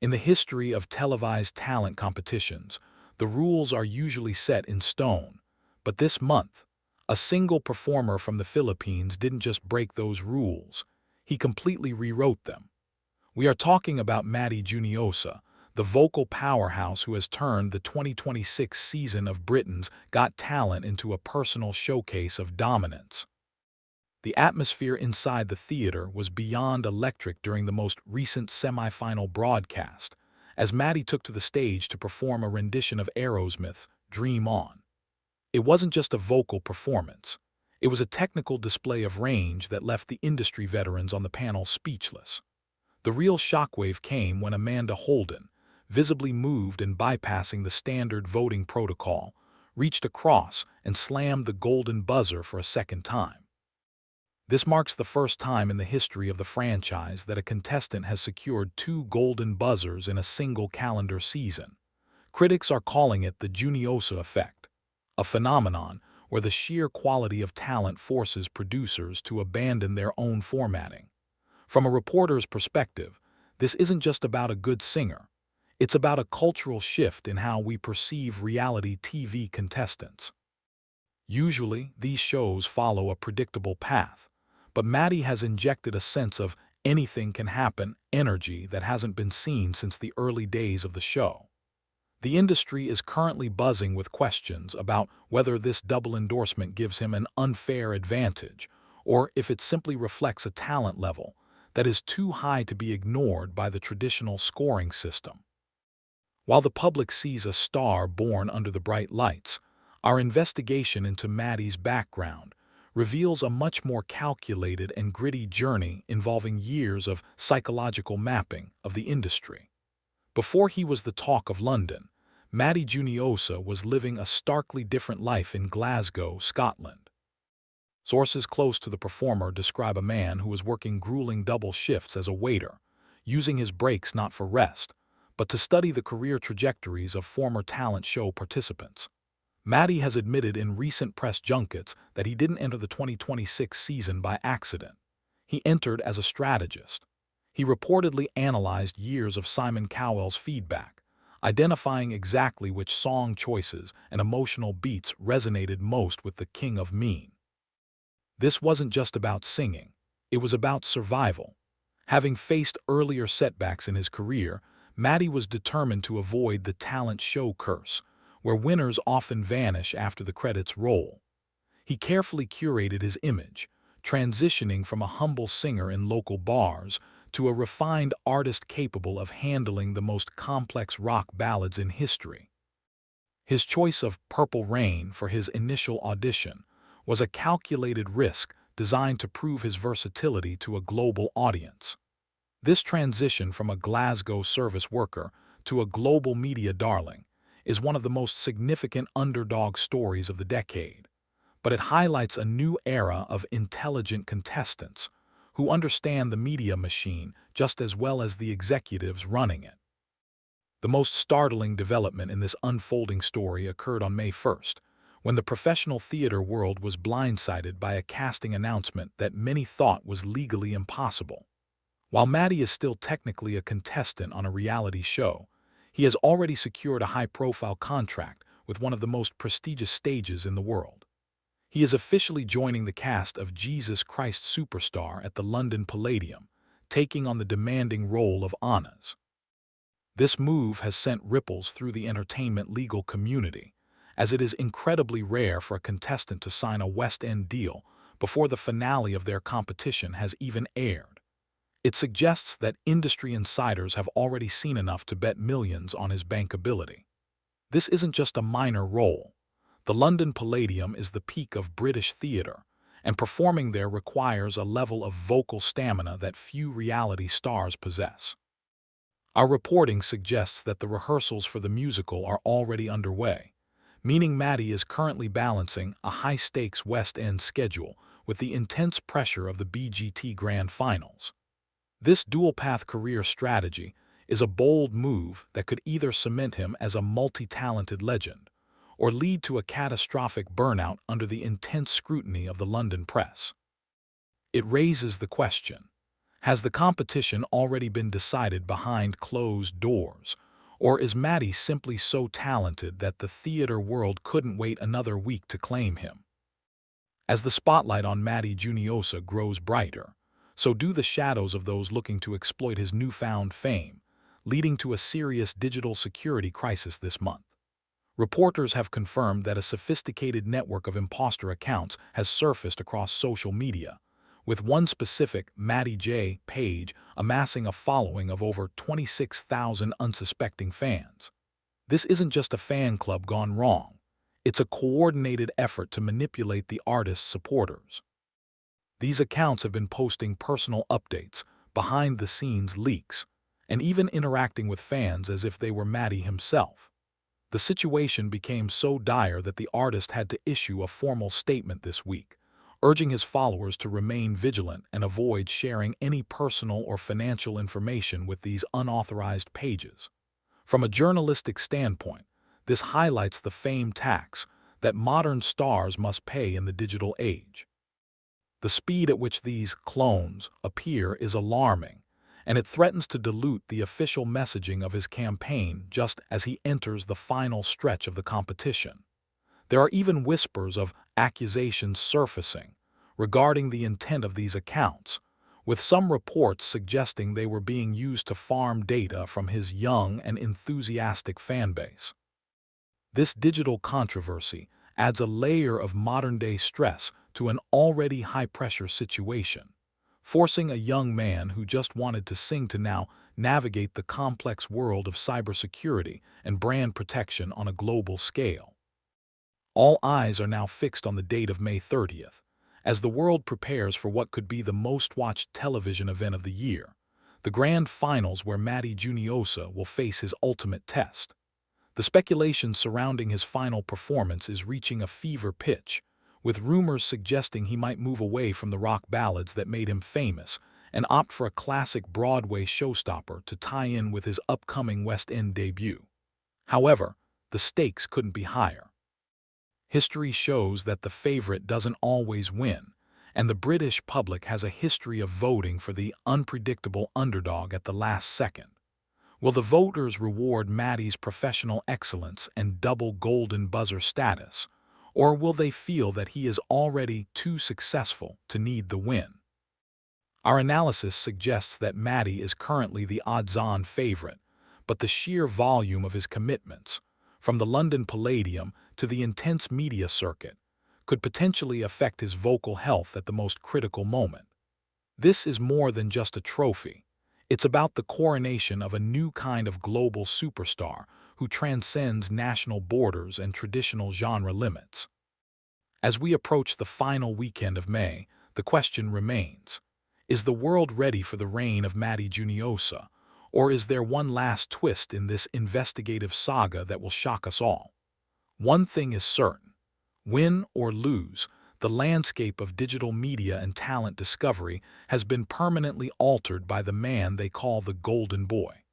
In the history of televised talent competitions, the rules are usually set in stone. But this month, a single performer from the Philippines didn't just break those rules, he completely rewrote them. We are talking about Matty Juniosa, the vocal powerhouse who has turned the 2026 season of Britain's Got Talent into a personal showcase of dominance. The atmosphere inside the theater was beyond electric during the most recent semi-final broadcast, as Matty took to the stage to perform a rendition of Aerosmith's Dream On. It wasn't just a vocal performance. It was a technical display of range that left the industry veterans on the panel speechless. The real shockwave came when Amanda Holden, visibly moved and bypassing the standard voting protocol, reached across and slammed the golden buzzer for a second time. This marks the first time in the history of the franchise that a contestant has secured 2 golden buzzers in a single calendar season. Critics are calling it the Juniosa effect, a phenomenon where the sheer quality of talent forces producers to abandon their own formatting. From a reporter's perspective, this isn't just about a good singer. It's about a cultural shift in how we perceive reality TV contestants. Usually, these shows follow a predictable path, but Matty has injected a sense of anything can happen energy that hasn't been seen since the early days of the show. The industry is currently buzzing with questions about whether this double endorsement gives him an unfair advantage, or if it simply reflects a talent level that is too high to be ignored by the traditional scoring system. While the public sees a star born under the bright lights, our investigation into Matty's background reveals a much more calculated and gritty journey involving years of psychological mapping of the industry. Before he was the talk of London, Matty Juniosa was living a starkly different life in Glasgow, Scotland. Sources close to the performer describe a man who was working grueling double shifts as a waiter, using his breaks not for rest, but to study the career trajectories of former talent show participants. Matty has admitted in recent press junkets that he didn't enter the 2026 season by accident. He entered as a strategist. He reportedly analyzed years of Simon Cowell's feedback, identifying exactly which song choices and emotional beats resonated most with the King of Mean. This wasn't just about singing. It was about survival. Having faced earlier setbacks in his career, Matty was determined to avoid the talent show curse, where winners often vanish after the credits roll. He carefully curated his image, transitioning from a humble singer in local bars to a refined artist capable of handling the most complex rock ballads in history. His choice of Purple Rain for his initial audition was a calculated risk designed to prove his versatility to a global audience. This transition from a Glasgow service worker to a global media darling is one of the most significant underdog stories of the decade, but it highlights a new era of intelligent contestants who understand the media machine just as well as the executives running it. The most startling development in this unfolding story occurred on May 1st, when the professional theater world was blindsided by a casting announcement that many thought was legally impossible. While Matty is still technically a contestant on a reality show, he has already secured a high-profile contract with one of the most prestigious stages in the world. He is officially joining the cast of Jesus Christ Superstar at the London Palladium, taking on the demanding role of Anna's. This move has sent ripples through the entertainment legal community, as it is incredibly rare for a contestant to sign a West End deal before the finale of their competition has even aired. It suggests that industry insiders have already seen enough to bet millions on his bankability. This isn't just a minor role. The London Palladium is the peak of British theatre, and performing there requires a level of vocal stamina that few reality stars possess. Our reporting suggests that the rehearsals for the musical are already underway, meaning Matty is currently balancing a high-stakes West End schedule with the intense pressure of the BGT Grand Finals. This dual-path career strategy is a bold move that could either cement him as a multi-talented legend or lead to a catastrophic burnout under the intense scrutiny of the London press. It raises the question, Has the competition already been decided behind closed doors? Or is Matty simply so talented that the theater world couldn't wait another week to claim him? As the spotlight on Matty Juniosa grows brighter, so do the shadows of those looking to exploit his newfound fame, leading to a serious digital security crisis this month. Reporters have confirmed that a sophisticated network of imposter accounts has surfaced across social media, with one specific Matty J page amassing a following of over 26,000 unsuspecting fans. This isn't just a fan club gone wrong. It's a coordinated effort to manipulate the artist's supporters. These accounts have been posting personal updates, behind-the-scenes leaks, and even interacting with fans as if they were Matty himself. The situation became so dire that the artist had to issue a formal statement this week, urging his followers to remain vigilant and avoid sharing any personal or financial information with these unauthorized pages. From a journalistic standpoint, this highlights the fame tax that modern stars must pay in the digital age. The speed at which these clones appear is alarming, and it threatens to dilute the official messaging of his campaign just as he enters the final stretch of the competition. There are even whispers of accusations surfacing regarding the intent of these accounts, with some reports suggesting they were being used to farm data from his young and enthusiastic fanbase. This digital controversy adds a layer of modern-day stress to an already high-pressure situation, forcing a young man who just wanted to sing to now navigate the complex world of cybersecurity and brand protection on a global scale. All eyes are now fixed on the date of May 30th, as the world prepares for what could be the most-watched television event of the year, the grand finals where Matty Juniosa will face his ultimate test. The speculation surrounding his final performance is reaching a fever pitch, with rumors suggesting he might move away from the rock ballads that made him famous and opt for a classic Broadway showstopper to tie in with his upcoming West End debut. However, the stakes couldn't be higher. History shows that the favorite doesn't always win, and the British public has a history of voting for the unpredictable underdog at the last second. Will the voters reward Matty's professional excellence and double golden buzzer status, or will they feel that he is already too successful to need the win? Our analysis suggests that Matty is currently the odds-on favorite, but the sheer volume of his commitments, from the London Palladium to the intense media circuit, could potentially affect his vocal health at the most critical moment. This is more than just a trophy. It's about the coronation of a new kind of global superstar who transcends national borders and traditional genre limits. As we approach the final weekend of May, the question remains, is the world ready for the reign of Matty Juniosa, or is there one last twist in this investigative saga that will shock us all? One thing is certain: win or lose, the landscape of digital media and talent discovery has been permanently altered by the man they call the Golden Boy.